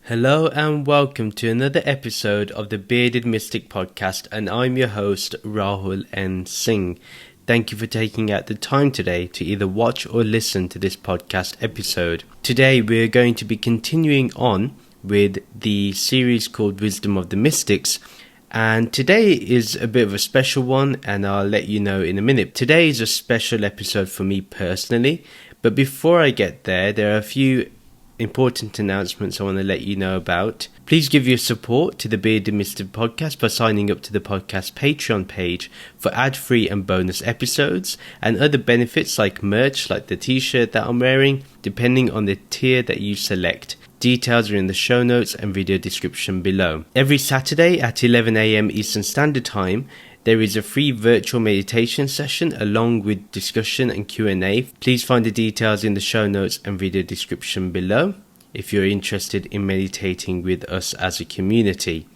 Hello and welcome to another episode of the Bearded Mystic podcast, and I'm your host Rahul N. Singh. Thank you for taking out the time today to either watch or listen to this podcast episode. Today we're going to be continuing on with the series called Wisdom of the Mystics, and today is a bit of a special one, and I'll let you know in a minute. Today is a special episode for me personally, but before I get there are a few important announcements I want to let you know about. Please give your support to the Bearded Mystic podcast by signing up to the podcast Patreon page for ad-free and bonus episodes and other benefits like merch, like the t-shirt that I'm wearing, depending on the tier that you select. Details are in the show notes and video description below. Every Saturday at 11 AM Eastern Standard Time, there is a free virtual meditation session along with discussion and Q&A. Please find the details in the show notes and video description below if you're interested in meditating with us as a community.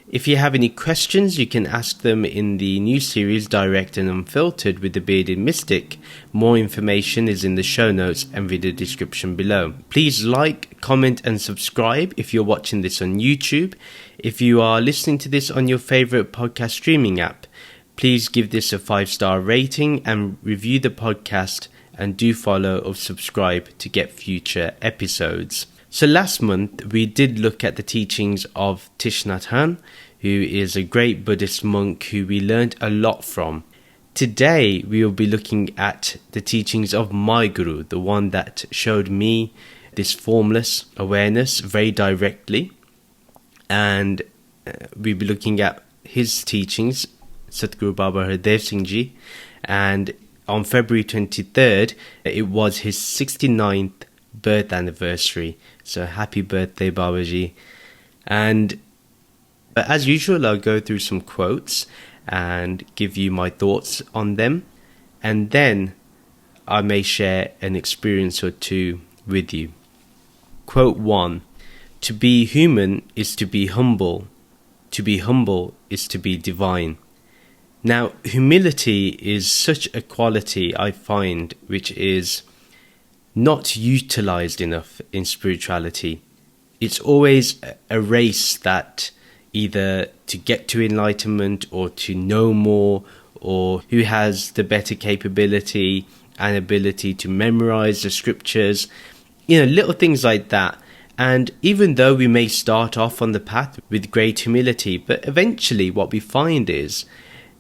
If you have any questions, you can ask them in the new series Direct and Unfiltered with the Bearded Mystic. More information is in the show notes and video description below. Please like, comment and subscribe if you're watching this on YouTube. If you are listening to this on your favorite podcast streaming app, please give this a 5-star rating and review the podcast, and do follow or subscribe to get future episodes. So last month we did look at the teachings of Thich Nhat Hanh, who is a great Buddhist monk who we learned a lot from. Today we will be looking at the teachings of my Guru, the one that showed me this formless awareness very directly, and we'll be looking at his teachings, Satguru Baba Hardev Singh Ji, and on February 23rd it was his 69th birth anniversary. So happy birthday, Babaji. And as usual, I'll go through some quotes and give you my thoughts on them, and then I may share an experience or two with you. Quote 1. To be human is to be humble. To be humble is to be divine. Now, humility is such a quality I find which is not utilized enough in spirituality. It's always a race that either to get to enlightenment or to know more, or who has the better capability and ability to memorize the scriptures, little things like that. And even though we may start off on the path with great humility, but eventually what we find is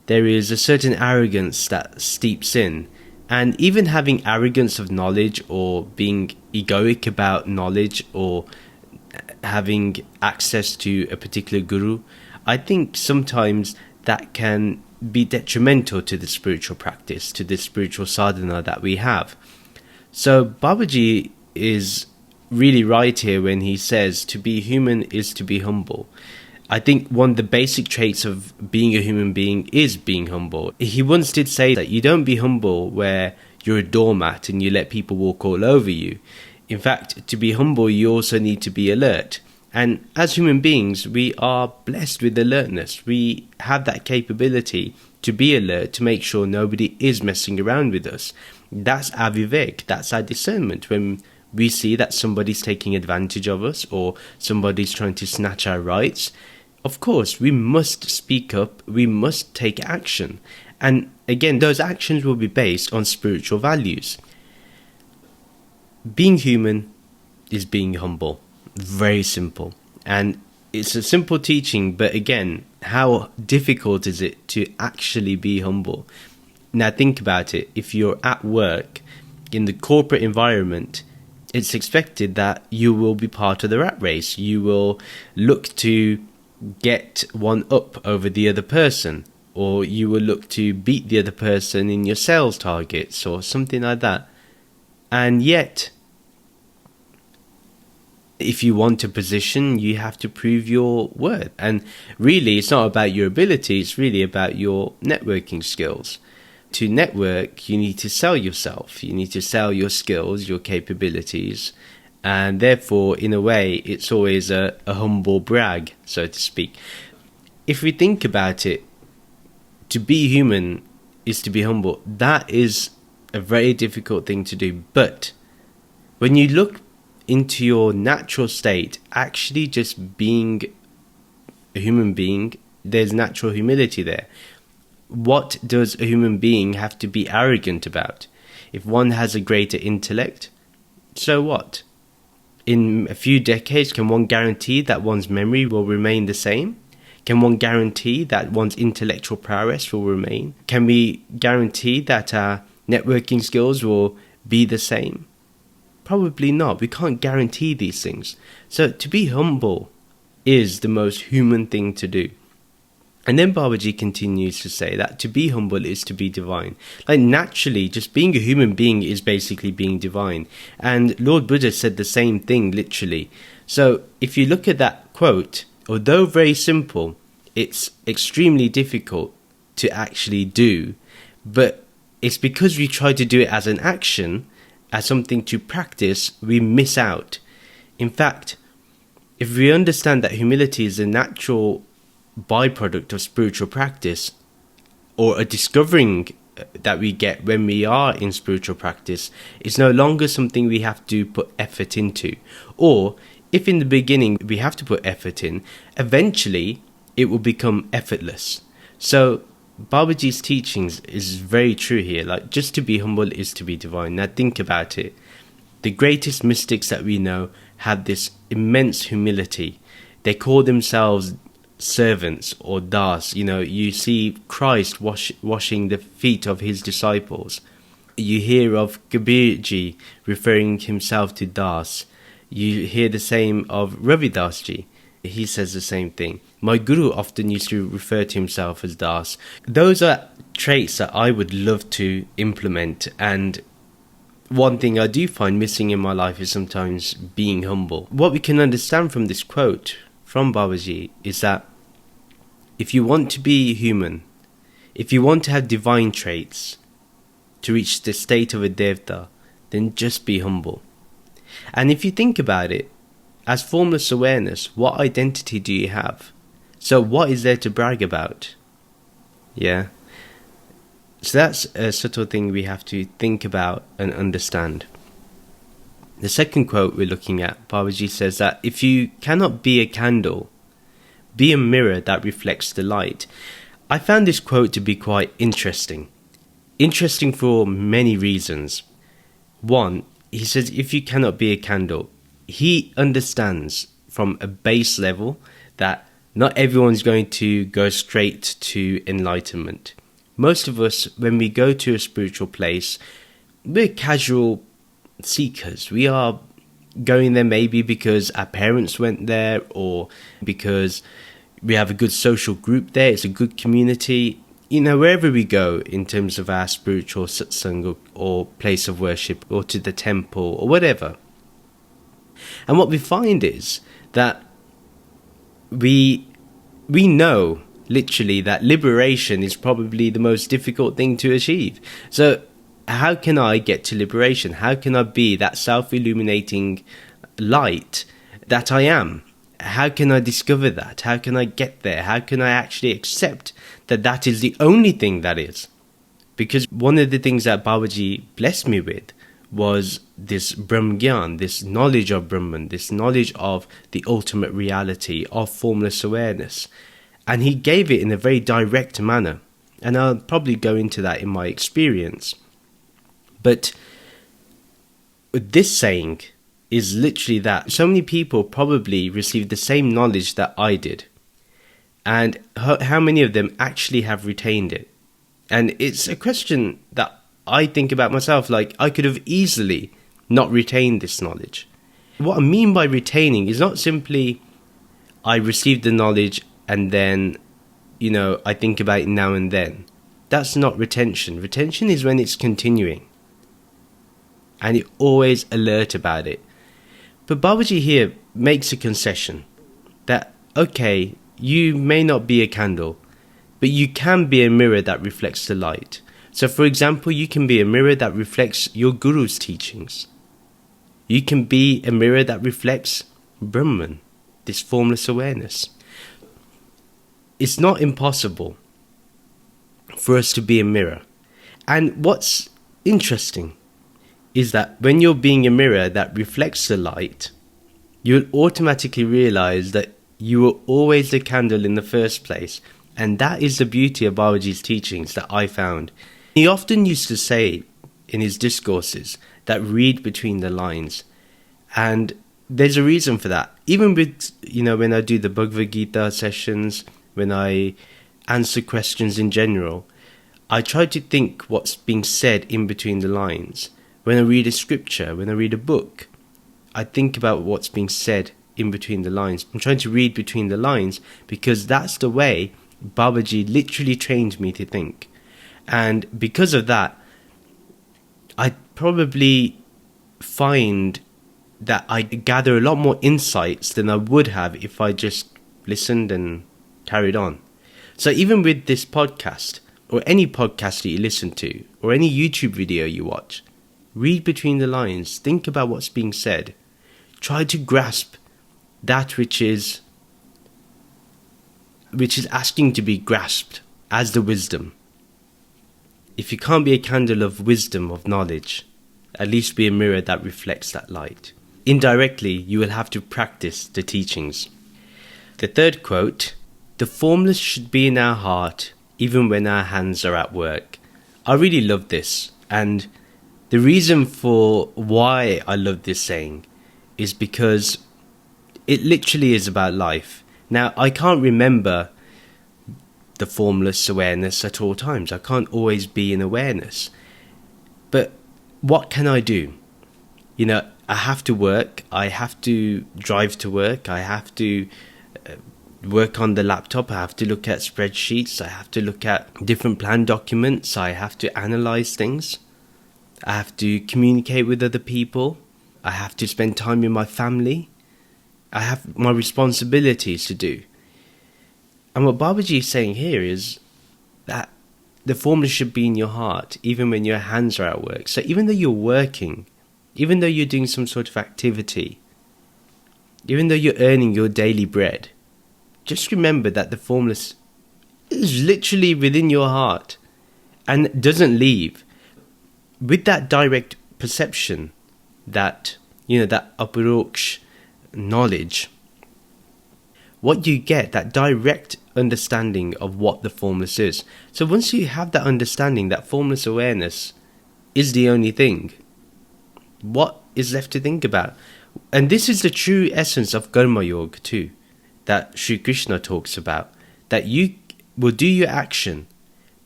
there is a certain arrogance that steeps in. And even having arrogance of knowledge, or being egoic about knowledge, or having access to a particular guru, I think sometimes that can be detrimental to the spiritual practice, to the spiritual sadhana that we have. So Babaji is really right here when he says to be human is to be humble. I think one of the basic traits of being a human being is being humble. He once did say that you don't be humble where you're a doormat and you let people walk all over you. In fact, to be humble, you also need to be alert. And as human beings, we are blessed with alertness. We have that capability to be alert, to make sure nobody is messing around with us. That's our vivek, that's our discernment. When we see that somebody's taking advantage of us or somebody's trying to snatch our rights, of course, we must speak up, we must take action. And again, those actions will be based on spiritual values. Being human is being humble. Very simple. And it's a simple teaching, but again, how difficult is it to actually be humble? Now think about it. If you're at work, in the corporate environment, it's expected that you will be part of the rat race. You will look to get one up over the other person, or you will look to beat the other person in your sales targets or something like that. And yet, if you want a position, you have to prove your worth. And really, it's not about your ability, it's really about your networking skills. To network, you need to sell yourself. You need to sell your skills, your capabilities. And therefore, in a way, it's always a humble brag, so to speak. If we think about it, to be human is to be humble. That is a very difficult thing to do. But when you look into your natural state, actually just being a human being, there's natural humility there. What does a human being have to be arrogant about? If one has a greater intellect, so what? In a few decades, can one guarantee that one's memory will remain the same? Can one guarantee that one's intellectual prowess will remain? Can we guarantee that our networking skills will be the same? Probably not. We can't guarantee these things. So to be humble is the most human thing to do. And then Babaji continues to say that to be humble is to be divine. Like naturally, just being a human being is basically being divine. And Lord Buddha said the same thing, literally. So if you look at that quote, although very simple, it's extremely difficult to actually do. But it's because we try to do it as an action, as something to practice, we miss out. In fact, if we understand that humility is a natural byproduct of spiritual practice, or a discovering that we get when we are in spiritual practice, it's no longer something we have to put effort into. Or if in the beginning we have to put effort in, eventually it will become effortless. So Babaji's teachings is very true here. Like, just to be humble is to be divine. Now think about it. The greatest mystics that we know have this immense humility. They call themselves servants or das. You see Christ washing the feet of his disciples. You hear of Kabirji referring himself to das. You hear the same of Ravidas Ji. He says the same thing. My guru often used to refer to himself as das. Those are traits that I would love to implement, and one thing I do find missing in my life is sometimes being humble. What we can understand from this quote from Babaji is that if you want to be human, if you want to have divine traits, to reach the state of a devta, then just be humble. And if you think about it, as formless awareness, what identity do you have? So what is there to brag about? Yeah. So that's a subtle thing we have to think about and understand. The second quote we're looking at, Babaji says that if you cannot be a candle, be a mirror that reflects the light. I found this quote to be quite interesting. Interesting for many reasons. One, he says if you cannot be a candle, he understands from a base level that not everyone's going to go straight to enlightenment. Most of us, when we go to a spiritual place, we're casual seekers. We are going there maybe because our parents went there, or because we have a good social group there, it's a good community. Wherever we go in terms of our spiritual satsang or place of worship, or to the temple or whatever. And what we find is that we know literally that liberation is probably the most difficult thing to achieve. So how can I get to liberation? How can I be that self-illuminating light that I am? How can I discover that? How can I get there? How can I actually accept that that is the only thing that is? Because one of the things that Babaji blessed me with was this Brahmgyan, this knowledge of Brahman, this knowledge of the ultimate reality of formless awareness. And he gave it in a very direct manner. And I'll probably go into that in my experience. But this saying is literally that. So many people probably received the same knowledge that I did. And how many of them actually have retained it? And it's a question that I think about myself, like I could have easily not retained this knowledge. What I mean by retaining is not simply I received the knowledge and then, I think about it now and then. That's not retention. Retention is when it's continuing. And you're always alert about it. But Babaji here makes a concession that, okay, you may not be a candle, but you can be a mirror that reflects the light. So for example, you can be a mirror that reflects your guru's teachings. You can be a mirror that reflects Brahman, this formless awareness. It's not impossible for us to be a mirror. And what's interesting is that when you're being a mirror that reflects the light, you'll automatically realize that you were always the candle in the first place. And that is the beauty of Babaji's teachings that I found. He often used to say in his discourses that read between the lines. And there's a reason for that. Even with, when I do the Bhagavad Gita sessions, when I answer questions in general, I try to think what's being said in between the lines. When I read a scripture, when I read a book, I think about what's being said in between the lines. I'm trying to read between the lines because that's the way Babaji literally trained me to think. And because of that, I probably find that I gather a lot more insights than I would have if I just listened and carried on. So even with this podcast, or any podcast that you listen to, or any YouTube video you watch, read between the lines, think about what's being said, try to grasp that which is asking to be grasped as the wisdom. If you can't be a candle of wisdom, of knowledge, at least be a mirror that reflects that light. Indirectly, you will have to practice the teachings. The third quote, "The formless should be in our heart, even when our hands are at work." I really love this. And the reason for why I love this saying is because it literally is about life. Now, I can't remember the formless awareness at all times. I can't always be in awareness. But what can I do? I have to work. I have to drive to work. I have to work on the laptop. I have to look at spreadsheets. I have to look at different plan documents. I have to analyze things. I have to communicate with other people. I have to spend time with my family. I have my responsibilities to do. And what Babaji is saying here is that the formless should be in your heart, even when your hands are at work. So even though you're working, even though you're doing some sort of activity, even though you're earning your daily bread, just remember that the formless is literally within your heart and doesn't leave. With that direct perception, that aparoksh knowledge, what you get, that direct understanding of what the formless is. So once you have that understanding, that formless awareness is the only thing, what is left to think about? And this is the true essence of Karma Yoga too, that Sri Krishna talks about, that you will do your action,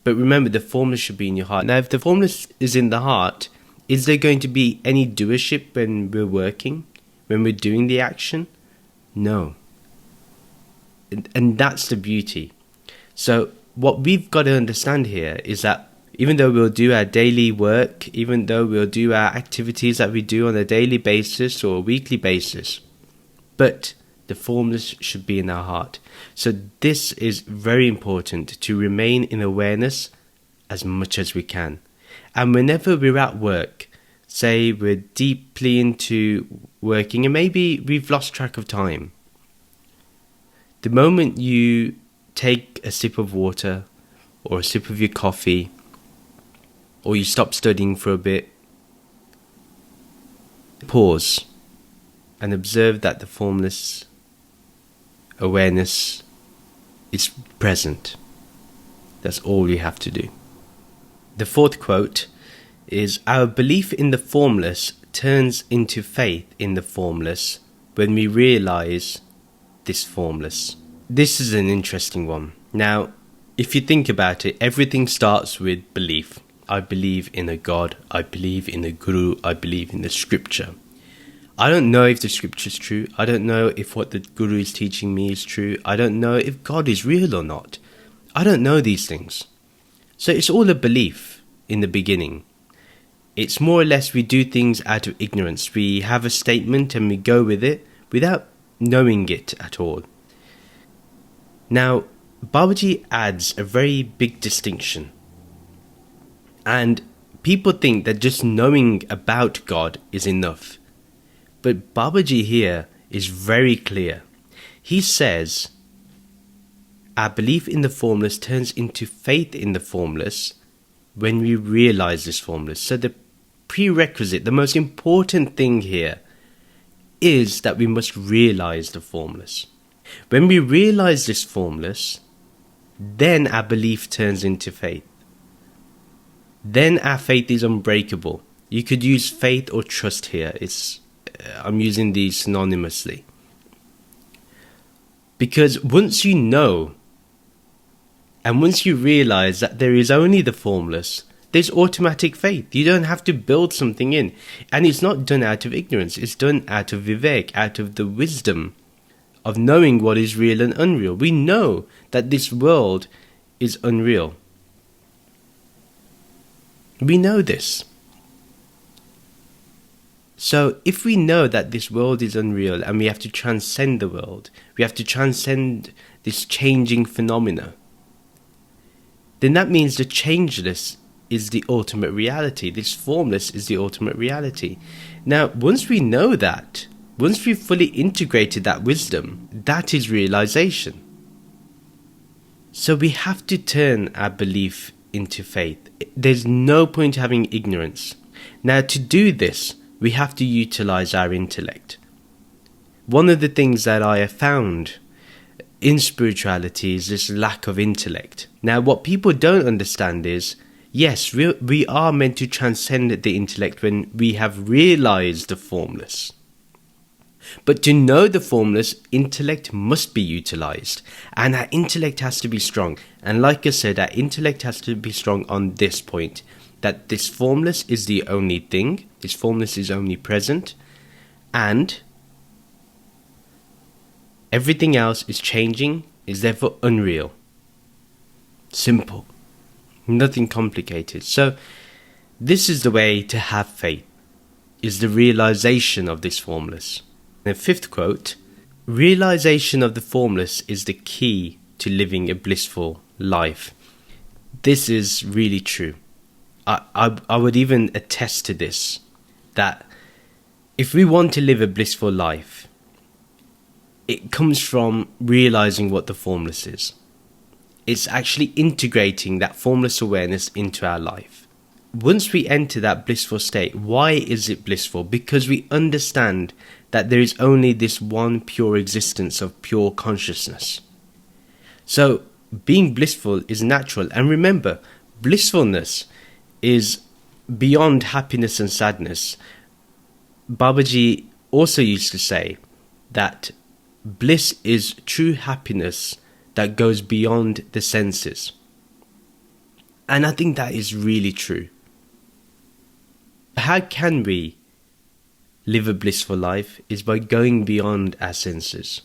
but remember the formless should be in your heart. Now if the formless is in the heart, is there going to be any doership when we're working, when we're doing the action? No. And that's the beauty. So what we've got to understand here is that even though we'll do our daily work, even though we'll do our activities that we do on a daily basis or a weekly basis, but the formless should be in our heart. So this is very important, to remain in awareness as much as we can. And whenever we're at work, say we're deeply into working and maybe we've lost track of time, the moment you take a sip of water or a sip of your coffee, or you stop studying for a bit, pause and observe that the formless awareness is present. That's all you have to do. The fourth quote is, "Our belief in the formless turns into faith in the formless when we realize this formless." This is an interesting one. Now, if you think about it, everything starts with belief. I believe in a God, I believe in a Guru, I believe in the scripture. I don't know if the scripture is true. I don't know if what the Guru is teaching me is true. I don't know if God is real or not. I don't know these things. So it's all a belief in the beginning. It's more or less we do things out of ignorance. We have a statement and we go with it without knowing it at all. Now, Babaji adds a very big distinction. And people think that just knowing about God is enough. But Babaji here is very clear. He says, our belief in the formless turns into faith in the formless when we realize this formless. So the prerequisite, the most important thing here is that we must realize the formless. When we realize this formless, then our belief turns into faith. Then our faith is unbreakable. You could use faith or trust here. I'm using these synonymously. Because once you know, and once you realize that there is only the formless, there's automatic faith. You don't have to build something in. And it's not done out of ignorance. It's done out of vivek, out of the wisdom of knowing what is real and unreal. We know that this world is unreal. We know this. So if we know that this world is unreal and we have to transcend the world, we have to transcend this changing phenomena, then that means the changeless is the ultimate reality. This formless is the ultimate reality. Now, once we know that, once we've fully integrated that wisdom, that is realization. So we have to turn our belief into faith. There's no point having ignorance. Now, to do this, we have to utilize our intellect. One of the things that I have found in spirituality is this lack of intellect. Now, what people don't understand is, yes, we are meant to transcend the intellect when we have realized the formless. But to know the formless, intellect must be utilized. And our intellect has to be strong. And like I said, our intellect has to be strong on this point, that this formless is the only thing, this formless is only present, and everything else is changing, is therefore unreal. Simple. Nothing complicated. So this is the way to have faith, is the realization of this formless. The fifth quote, realization of the formless is the key to living a blissful life. This is really true. I would even attest to this, that if we want to live a blissful life, it comes from realizing what the formless is. It's actually integrating that formless awareness into our life. Once we enter that blissful state, why is it blissful? Because we understand that there is only this one pure existence of pure consciousness. So being blissful is natural. And remember, blissfulness is beyond happiness and sadness. Babaji also used to say that bliss is true happiness that goes beyond the senses. And I think that is really true. How can we live a blissful life? Is by going beyond our senses.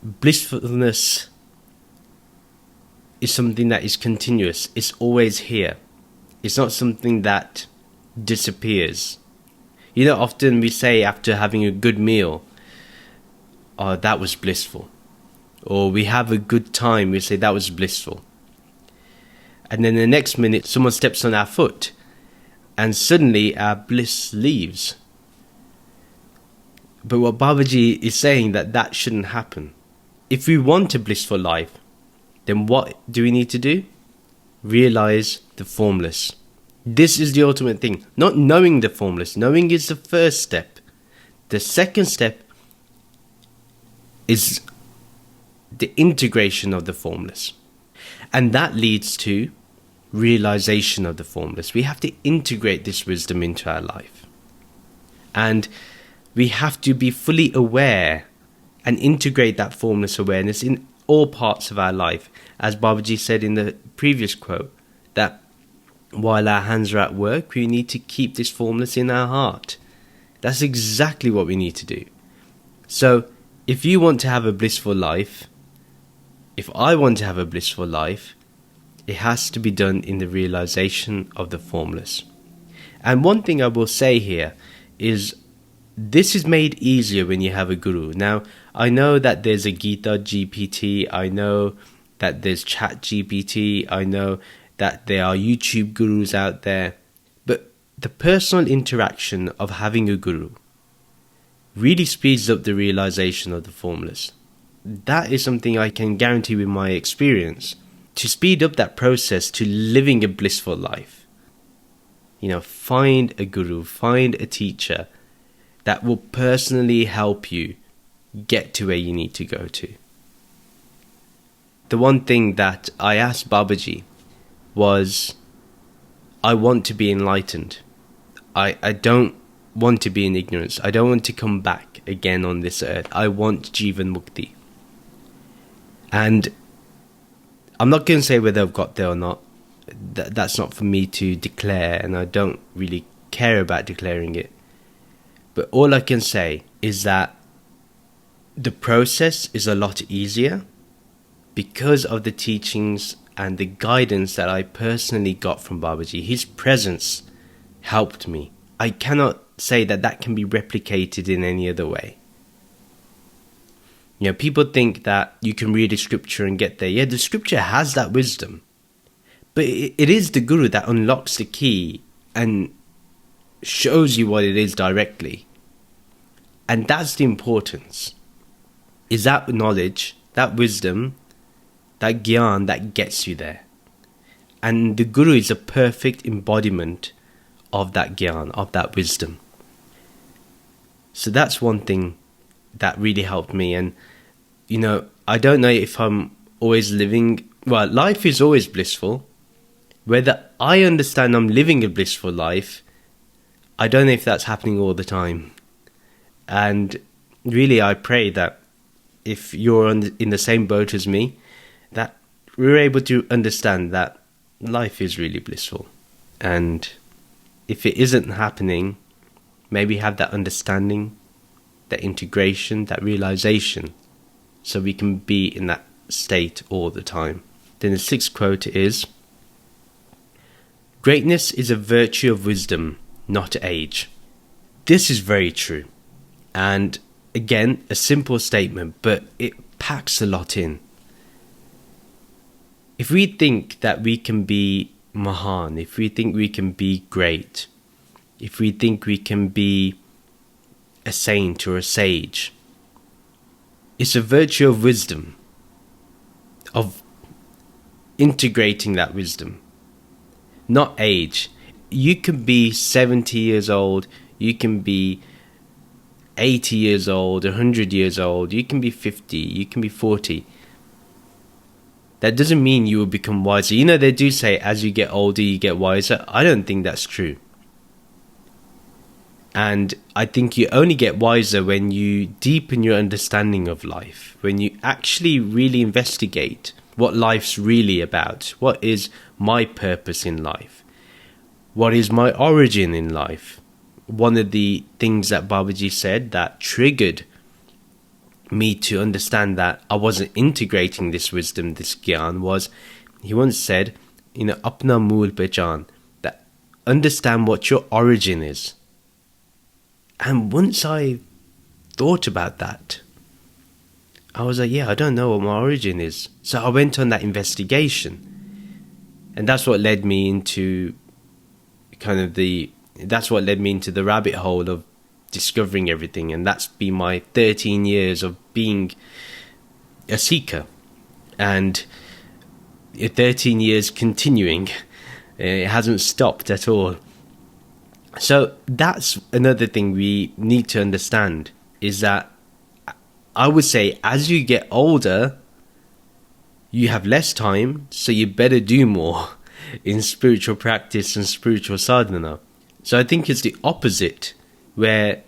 Blissfulness is something that is continuous. It's always here. It's not something that disappears. You know, often we say after having a good meal, oh, that was blissful. Or we have a good time, we say that was blissful. And then the next minute, someone steps on our foot, and suddenly our bliss leaves. But what Babaji is saying, that shouldn't happen. If we want a blissful life, then what do we need to do? Realize the formless. This is the ultimate thing. Not knowing the formless. Knowing is the first step. The second step is the integration of the formless. And that leads to realization of the formless. We have to integrate this wisdom into our life. And we have to be fully aware and integrate that formless awareness in all parts of our life. As Babaji said in the previous quote, that while our hands are at work, we need to keep this formless in our heart. That's exactly what we need to do. So, if you want to have a blissful life, if I want to have a blissful life, it has to be done in the realization of the formless. And one thing I will say here is, this is made easier when you have a guru. Now, I know that there's a Gita GPT, I know that there's Chat GPT, I know that there are YouTube gurus out there, but the personal interaction of having a guru really speeds up the realization of the formless. That is something I can guarantee with my experience. to speed up that process to living a blissful life, find a guru, find a teacher that will personally help you get to where you need to go to. The one thing that I asked Babaji was, I want to be enlightened. I don't want to be in ignorance. I don't want to come back again on this earth. I want Jivan Mukti. And I'm not going to say whether I've got there or not. That's not for me to declare, and I don't really care about declaring it. But all I can say is that the process is a lot easier because of the teachings and the guidance that I personally got from Babaji. His presence helped me. I cannot say that can be replicated in any other way. People think that you can read a scripture and get there. Yeah, the scripture has that wisdom. But it is the guru that unlocks the key and shows you what it is directly. And that's the importance. Is that knowledge, that wisdom, that gyan that gets you there. And the guru is a perfect embodiment of that gyan, of that wisdom. So that's one thing that really helped me. And, I don't know if I'm always living... Well, life is always blissful. Whether I understand I'm living a blissful life, I don't know if that's happening all the time. And really, I pray that if you're in the same boat as me, that we're able to understand that life is really blissful. And if it isn't happening, maybe have that understanding, that integration, that realization, so we can be in that state all the time. Then the sixth quote is, "Greatness is a virtue of wisdom, not age." This is very true. And again, a simple statement, but it packs a lot in. If we think that we can be Mahan, if we think we can be great, if we think we can be a saint or a sage, it's a virtue of wisdom, of integrating that wisdom, not age. You can be 70 years old, you can be 80 years old, 100 years old, you can be 50, you can be 40. That doesn't mean you will become wiser. They do say as you get older, you get wiser. I don't think that's true. And I think you only get wiser when you deepen your understanding of life, when you actually really investigate what life's really about. What is my purpose in life? What is my origin in life? One of the things that Babaji said that triggered me to understand that I wasn't integrating this wisdom, this gyan, was he once said, apna mool pehchan, that understand what your origin is. And once I thought about that, I was like, I don't know what my origin is. So I went on that investigation. And that's what led me into the rabbit hole of discovering everything. And that's been my 13 years of being a seeker. And 13 years continuing. It hasn't stopped at all. So that's another thing we need to understand, is that I would say as you get older, you have less time, so you better do more in spiritual practice and spiritual sadhana. So I think it's the opposite, where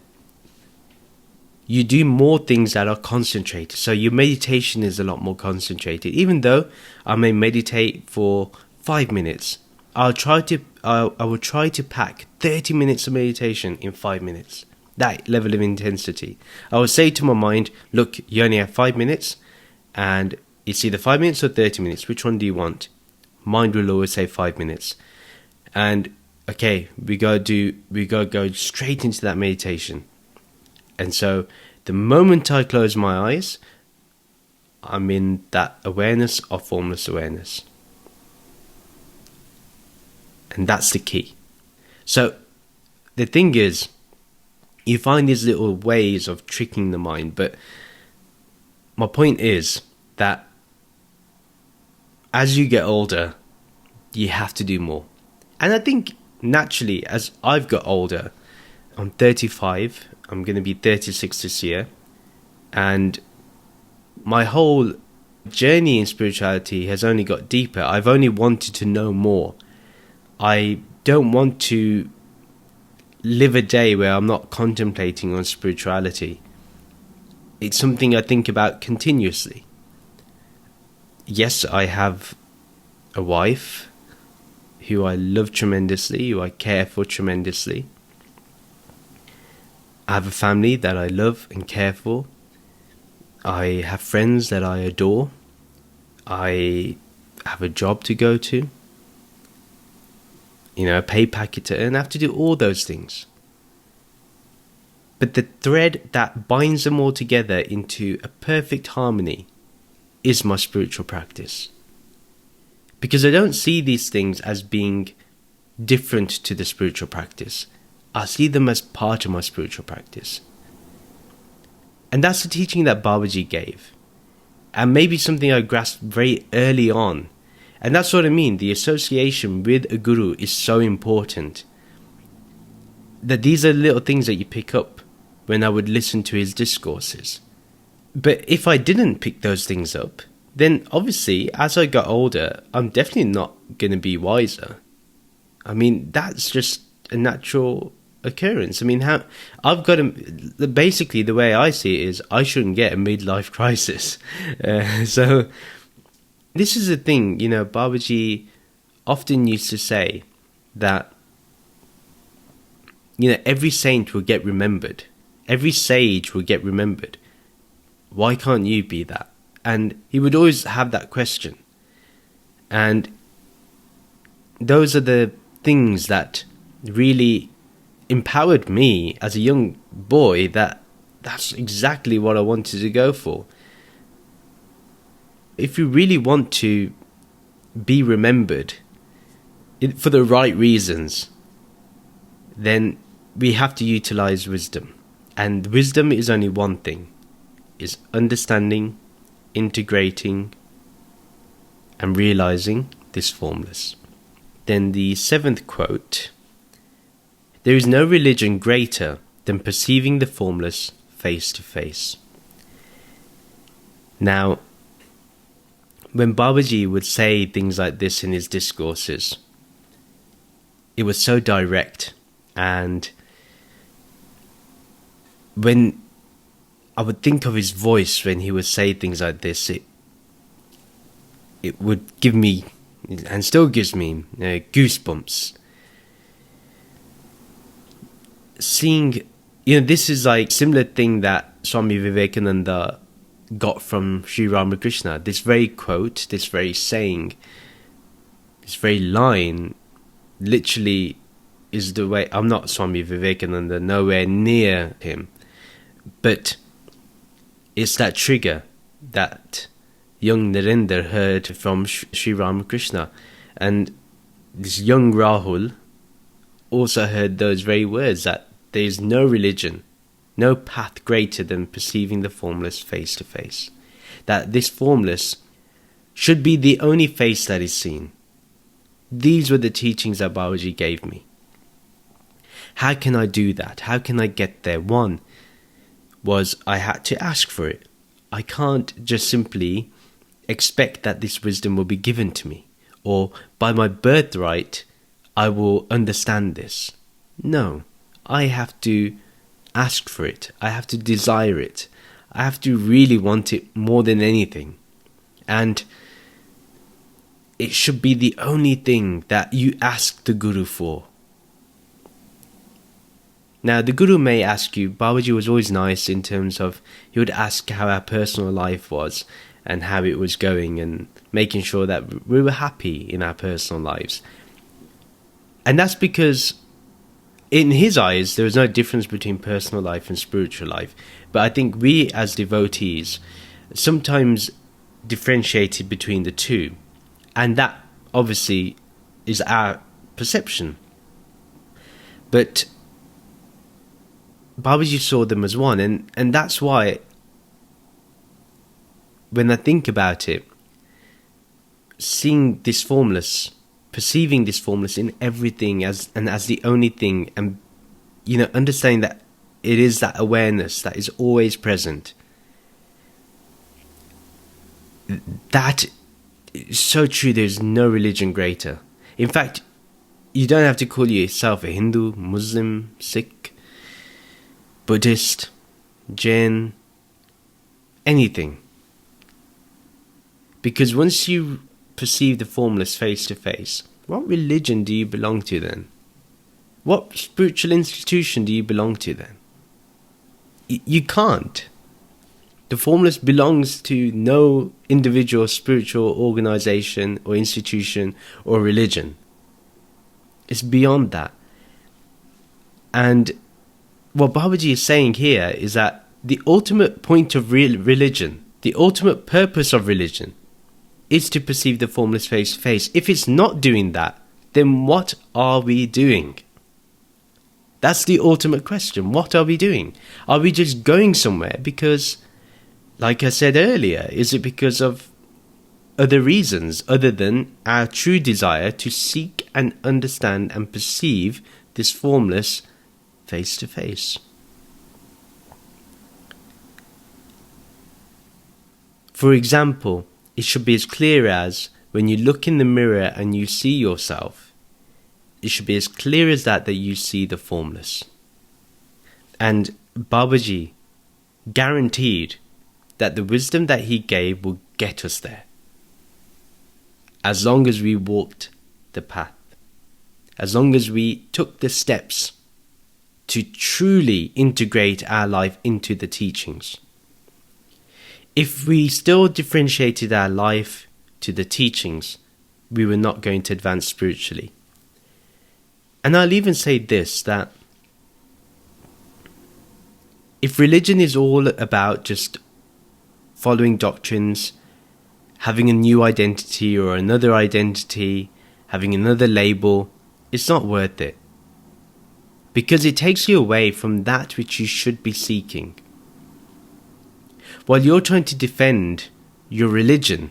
you do more things that are concentrated. So your meditation is a lot more concentrated. Even though I may meditate for 5 minutes, I will try to pack 30 minutes of meditation in 5 minutes. That level of intensity. I will say to my mind, look, you only have 5 minutes, and it's either 5 minutes or 30 minutes. Which one do you want? Mind will always say 5 minutes. And okay, we go go straight into that meditation. And so the moment I close my eyes, I'm in that awareness of formless awareness. And that's the key. So the thing is, you find these little ways of tricking the mind, but my point is that as you get older, you have to do more. And I think naturally, as I've got older, I'm 35, I'm going to be 36 this year, and my whole journey in spirituality has only got deeper. I've only wanted to know more. I don't want to live a day where I'm not contemplating on spirituality. It's something I think about continuously. Yes, I have a wife who I love tremendously, who I care for tremendously. I have a family that I love and care for. I have friends that I adore. I have a job to go to. A pay packet to earn. I have to do all those things. But the thread that binds them all together into a perfect harmony is my spiritual practice. Because I don't see these things as being different to the spiritual practice. I see them as part of my spiritual practice. And that's the teaching that Babaji gave. And maybe something I grasped very early on. And that's what I mean. The association with a guru is so important. That these are little things that you pick up when I would listen to his discourses. But if I didn't pick those things up, then obviously as I got older, I'm definitely not going to be wiser. I mean, that's just a natural occurrence. I mean, basically the way I see it is I shouldn't get a midlife crisis. So this is the thing, Babaji often used to say that, every saint will get remembered. Every sage will get remembered. Why can't you be that? And he would always have that question. And those are the things that really empowered me as a young boy, that's exactly what I wanted to go for. If you really want to be remembered for the right reasons, then we have to utilize wisdom. And wisdom is only one thing, is understanding, integrating, and realizing this formless. Then the 7th quote: there is no religion greater than perceiving the formless face to face. Now, when Babaji would say things like this in his discourses, it was so direct. And when I would think of his voice when he would say things like this, it would give me, and still gives me, goosebumps. Seeing, this is like similar thing that Swami Vivekananda got from Sri Ramakrishna. This very quote, this very saying, this very line, literally is the way. I'm not Swami Vivekananda, nowhere near him, but it's that trigger that young Narendra heard from Sri Ramakrishna, and this young Rahul also heard those very words, that there is no religion, no path greater than perceiving the formless face to face. That this formless should be the only face that is seen. These were the teachings that Babaji gave me. How can I do that? How can I get there? One was I had to ask for it. I can't just simply expect that this wisdom will be given to me, or by my birthright I will understand this. No, I have to ask for it. I have to desire it. I have to really want it more than anything. And it should be the only thing that you ask the Guru for. Now, the Guru may ask you, Babaji was always nice in terms of, he would ask how our personal life was and how it was going, and making sure that we were happy in our personal lives. And that's because in his eyes, there was no difference between personal life and spiritual life. But I think we as devotees sometimes differentiated between the two. And that obviously is our perception. But Babaji saw them as one. And that's why, when I think about it, seeing this formless, perceiving this formless in everything as the only thing, and understanding that it is that awareness that is always present. That is so true. There's no religion greater. In fact, you don't have to call yourself a Hindu, Muslim, Sikh, Buddhist, Jain, anything. Because once you perceive the formless face to face, what religion do you belong to then? What spiritual institution do you belong to then? You can't. The formless belongs to no individual spiritual organization or institution or religion. It's beyond that. And what Babaji is saying here is that the ultimate point of religion, the ultimate purpose of religion, is to perceive the formless face to face. If it's not doing that, then what are we doing? That's the ultimate question. What are we doing? Are we just going somewhere because, like I said earlier, is it because of other reasons other than our true desire to seek and understand and perceive this formless face to face? For example, it should be as clear as when you look in the mirror and you see yourself, it should be as clear as that you see the formless. And Babaji guaranteed that the wisdom that he gave will get us there. As long as we walked the path. As long as we took the steps to truly integrate our life into the teachings. If we still differentiated our life to the teachings, we were not going to advance spiritually. And I'll even say this, that if religion is all about just following doctrines, having a new identity or another identity, having another label, it's not worth it. Because it takes you away from that which you should be seeking. While you're trying to defend your religion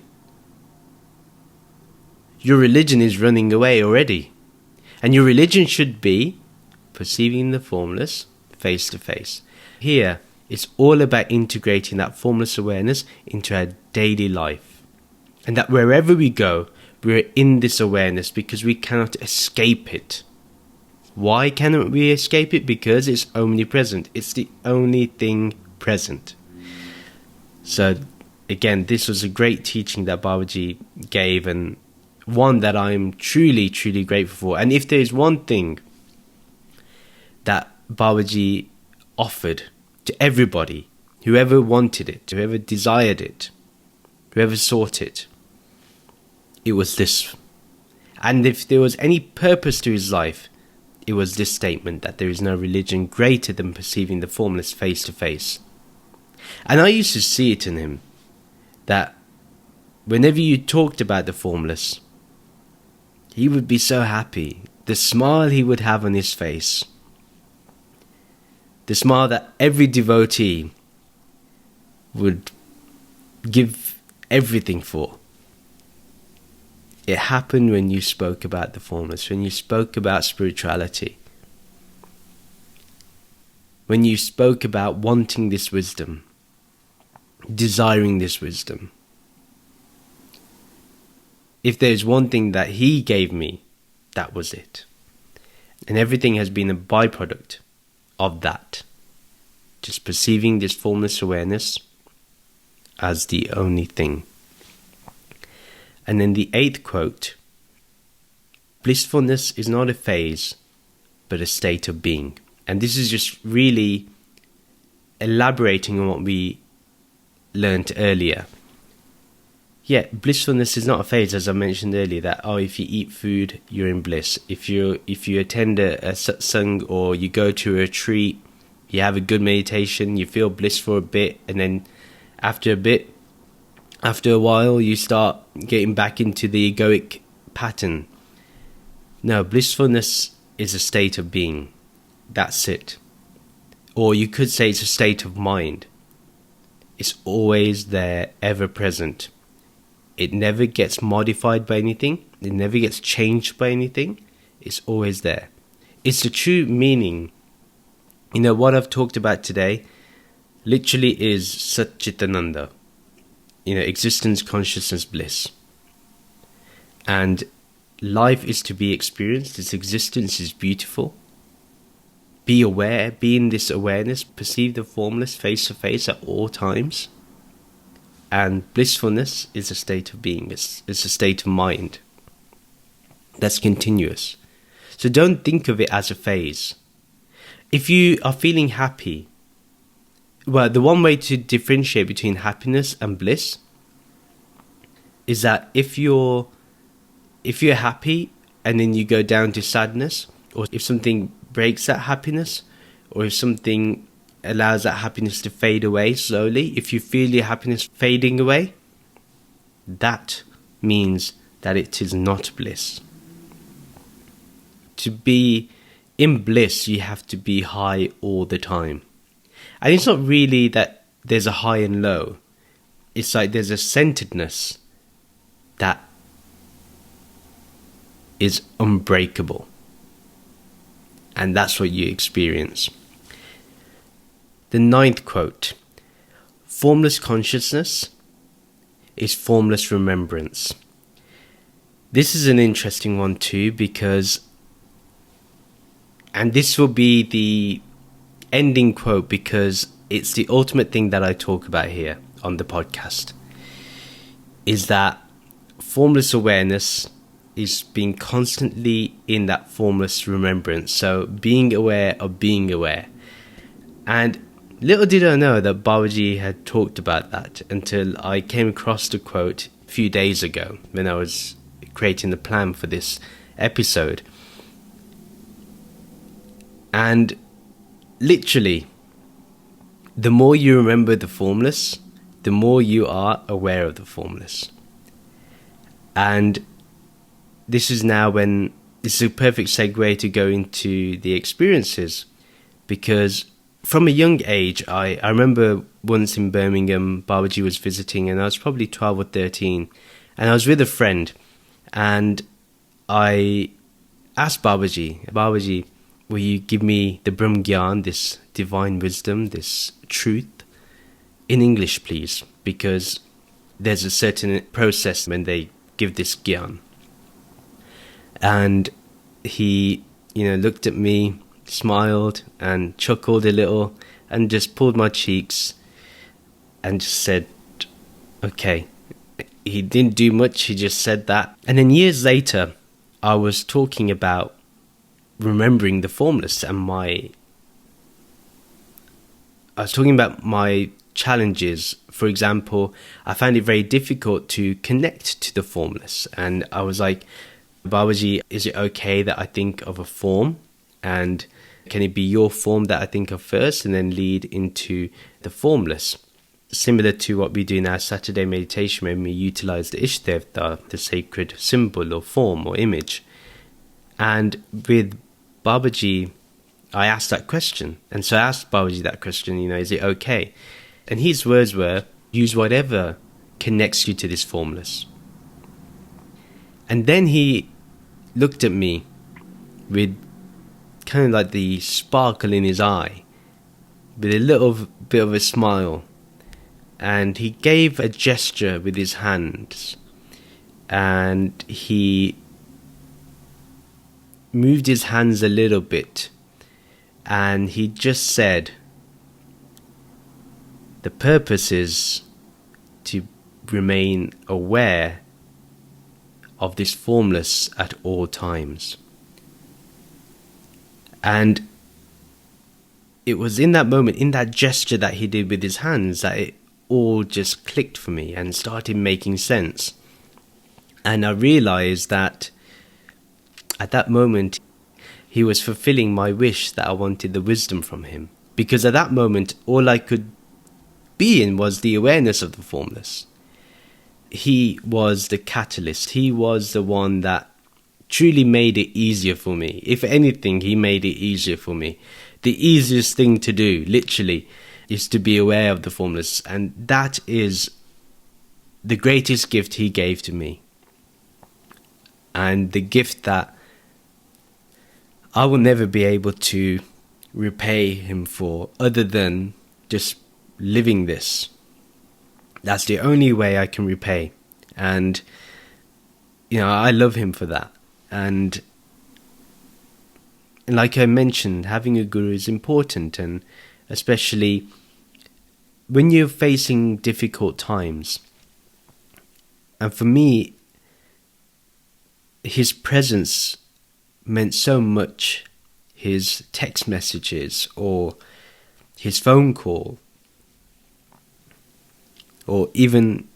is running away already. And your religion should be perceiving the formless face to face. Here, it's all about integrating that formless awareness into our daily life. And that wherever we go, we're in this awareness because we cannot escape it. Why cannot we escape it? Because it's omnipresent. It's the only thing present. So, again, this was a great teaching that Babaji gave, and one that I'm truly, truly grateful for. And if there is one thing that Babaji offered to everybody, whoever wanted it, whoever desired it, whoever sought it, it was this. And if there was any purpose to his life, it was this statement, that there is no religion greater than perceiving the formless face to face. And I used to see it in him, that whenever you talked about the formless, he would be so happy. The smile he would have on his face. The smile that every devotee would give everything for. It happened when you spoke about the formless, when you spoke about spirituality. When you spoke about wanting this wisdom, desiring this wisdom. If there's one thing that he gave me, that was it. And everything has been a byproduct of that. Just perceiving this formless awareness as the only thing. And then the 8th quote, blissfulness is not a phase, but a state of being. And this is just really elaborating on what we learned earlier. Yeah, blissfulness is not a phase, as I mentioned earlier, that, if you eat food, you're in bliss. If you attend a satsang or you go to a retreat, you have a good meditation, you feel bliss for a bit, and then after a while, you start getting back into the egoic pattern. No, blissfulness is a state of being. That's it. Or you could say it's a state of mind. It's always there, ever present. It never gets modified by anything. It never gets changed by anything. It's always there. It's the true meaning. What I've talked about today literally is Satchitananda. Existence, consciousness, bliss. And life is to be experienced. This existence is beautiful. Be aware, be in this awareness, perceive the formless face to face at all times. And blissfulness is a state of being, it's a state of mind that's continuous. So don't think of it as a phase. If you are feeling happy, well, the one way to differentiate between happiness and bliss is that if you're happy and then you go down to sadness, or if something breaks that happiness, or if something allows that happiness to fade away slowly, if you feel your happiness fading away, that means that it is not bliss. To be in bliss, you have to be high all the time. And it's not really that there's a high and low. It's like there's a centeredness that is unbreakable. And that's what you experience. The 9th quote: formless consciousness is formless remembrance. This is an interesting one too, because, and this will be the ending quote because it's the ultimate thing that I talk about here on the podcast, is that formless awareness is being constantly in that formless remembrance. So being aware of being aware. And little did I know that Babaji had talked about that until I came across the quote a few days ago when I was creating the plan for this episode. And literally, the more you remember the formless, the more you are aware of the formless. And this is a perfect segue to go into the experiences, because from a young age, I remember once in Birmingham, Babaji was visiting, and I was probably 12 or 13, and I was with a friend, and I asked Babaji, will you give me the Brahm Gyan, this divine wisdom, this truth, in English, please? Because there's a certain process when they give this Gyan. And he, looked at me, smiled and chuckled a little and just pulled my cheeks and just said, okay. He didn't do much, he just said that. And then years later, I was talking about remembering the formless, and I was talking about my challenges. For example, I found it very difficult to connect to the formless, and I was like, Babaji, is it okay that I think of a form, and can it be your form that I think of first and then lead into the formless? Similar to what we do in our Saturday meditation when we utilize the Ishtadevta, the sacred symbol or form or image. And with Babaji, I asked that question. And so I asked Babaji that question, is it okay? And his words were, use whatever connects you to this formless. And then he looked at me with kind of like the sparkle in his eye, with a little bit of a smile. And he gave a gesture with his hands. And he moved his hands a little bit. And he just said, the purpose is to remain aware of this formless at all times. And it was in that moment, in that gesture that he did with his hands, that it all just clicked for me and started making sense. And I realized that at that moment, he was fulfilling my wish that I wanted the wisdom from him. Because at that moment, all I could be in was the awareness of the formless. He was the catalyst. He was the one that truly made it easier for me. If anything, he made it easier for me. The easiest thing to do, literally, is to be aware of the formless. And that is the greatest gift he gave to me, and the gift that I will never be able to repay him for, other than just living this. That's the only way I can repay. And I love him for that. And like I mentioned, having a guru is important, and especially when you're facing difficult times. And for me, his presence meant so much. His text messages, or his phone call, or even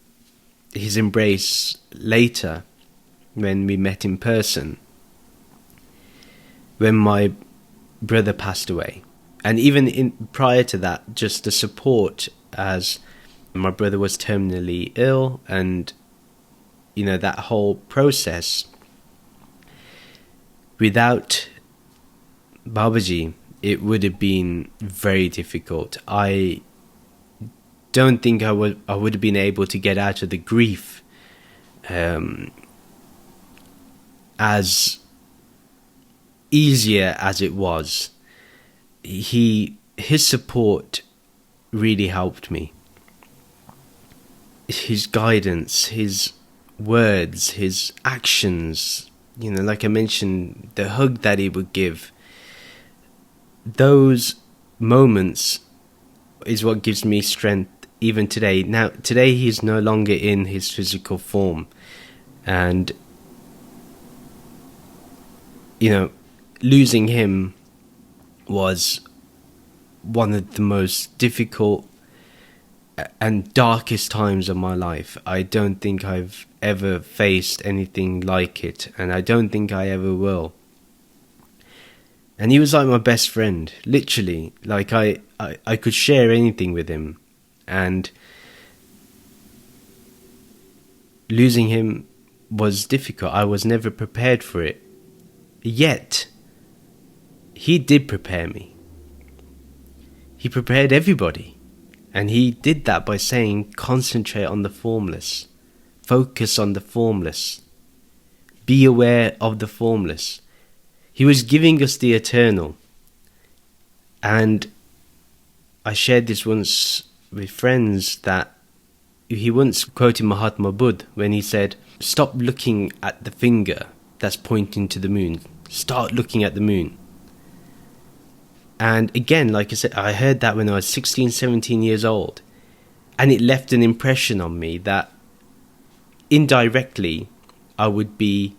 his embrace later when we met in person, when my brother passed away. And even prior to that, just the support as my brother was terminally ill, and that whole process. Without Babaji, it would have been very difficult. I don't think I would have been able to get out of the grief as easier as it was. His support really helped me. His guidance, his words, his actions, like I mentioned, the hug that he would give. Those moments is what gives me strength even today. Now, today he's no longer in his physical form. And, losing him was one of the most difficult and darkest times of my life. I don't think I've ever faced anything like it, and I don't think I ever will. And he was like my best friend, literally. Like I could share anything with him. And losing him was difficult. I was never prepared for it. Yet, he did prepare me. He prepared everybody. And he did that by saying, concentrate on the formless. Focus on the formless. Be aware of the formless. He was giving us the eternal. And I shared this once with friends, that he once quoted Mahatma Buddha when he said, stop looking at the finger that's pointing to the moon. Start looking at the moon. And again, like I said, I heard that when I was 16, 17 years old. And it left an impression on me that indirectly I would be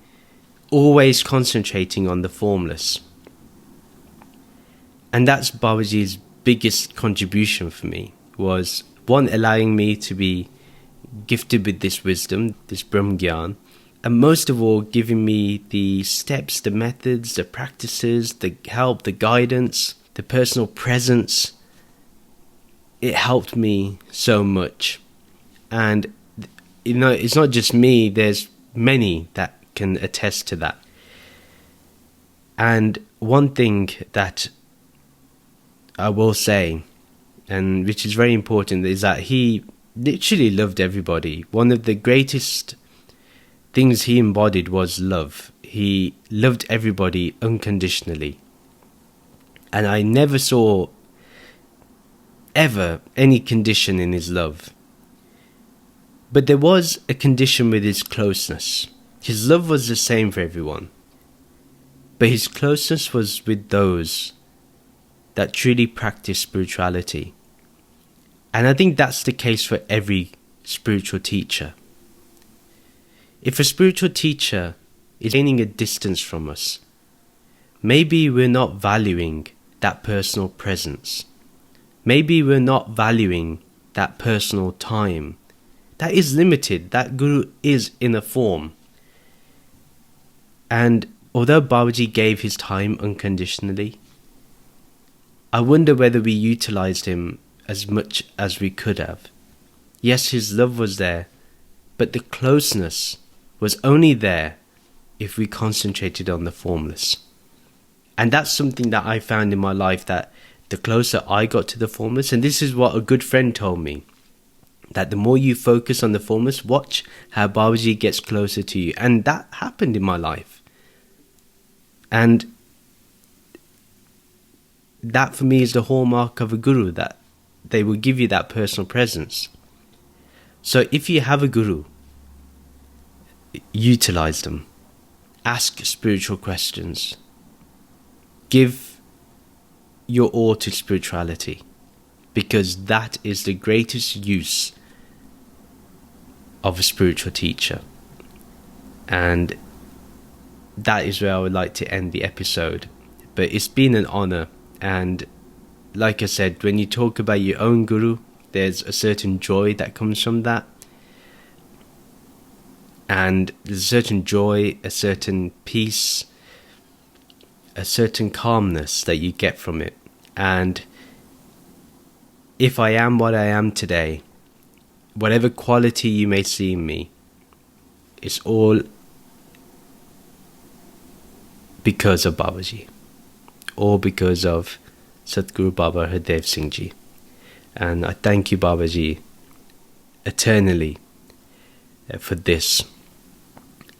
always concentrating on the formless. And that's Babaji's biggest contribution for me, was one, allowing me to be gifted with this wisdom, this Brahm Gyan, and most of all giving me the steps, the methods, the practices, the help, the guidance, the personal presence. It helped me so much. And it's not just me, there's many that can attest to that. And one thing that I will say, and which is very important, is that he literally loved everybody. One of the greatest things he embodied was love. He loved everybody unconditionally. And I never saw ever any condition in his love. But there was a condition with his closeness. His love was the same for everyone. But his closeness was with those that truly practice spirituality. And I think that's the case for every spiritual teacher. If a spiritual teacher is gaining a distance from us, maybe we're not valuing that personal presence. Maybe we're not valuing that personal time. That is limited. That guru is in a form. And although Babaji gave his time unconditionally, I wonder whether we utilized him as much as we could have. Yes, his love was there, but the closeness was only there if we concentrated on the formless. And that's something that I found in my life, that the closer I got to the formless, and this is what a good friend told me, That the more you focus on the formless, watch how Babaji gets closer to you. And that happened in my life. And that for me is the hallmark of a guru, that they will give you that personal presence. So if you have a guru, utilize them. Ask spiritual questions. Give your all to spirituality, because that is the greatest use of a spiritual teacher. And that is where I would like to end the episode. But it's been an honor. And like I said, when you talk about your own guru, there's a certain joy that comes from that. And there's a certain joy, a certain peace, a certain calmness that you get from it. And if I am what I am today, whatever quality you may see in me, it's all because of Babaji, all because of Satguru Baba Hardev Singh Ji. And I thank you, Babaji, eternally for this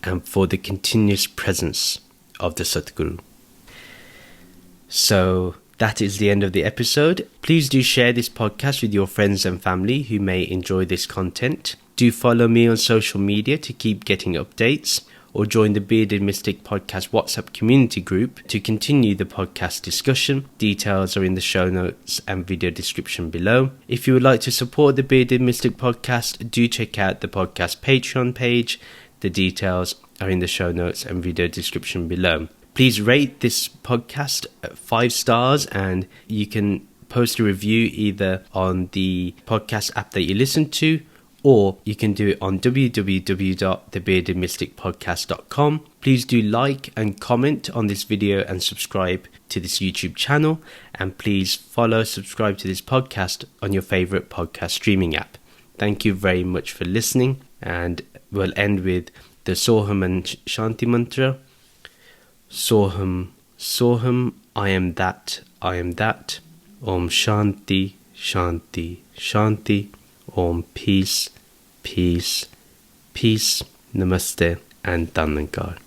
and for the continuous presence of the Satguru. So that is the end of the episode. Please do share this podcast with your friends and family who may enjoy this content. Do follow me on social media to keep getting updates, or join the Bearded Mystic Podcast WhatsApp community group to continue the podcast discussion. Details are in the show notes and video description below. If you would like to support the Bearded Mystic Podcast, do check out the podcast Patreon page. The details are in the show notes and video description below. Please rate this podcast 5 stars, and you can post a review either on the podcast app that you listen to, or you can do it on www.thebeardedmysticpodcast.com. Please do like and comment on this video and subscribe to this YouTube channel. And please subscribe to this podcast on your favorite podcast streaming app. Thank you very much for listening. And we'll end with the Soham and Shanti mantra. Soham, Soham, I am that, I am that. Om Shanti, Shanti, Shanti. Om peace, peace, peace. Namaste and Nirankari.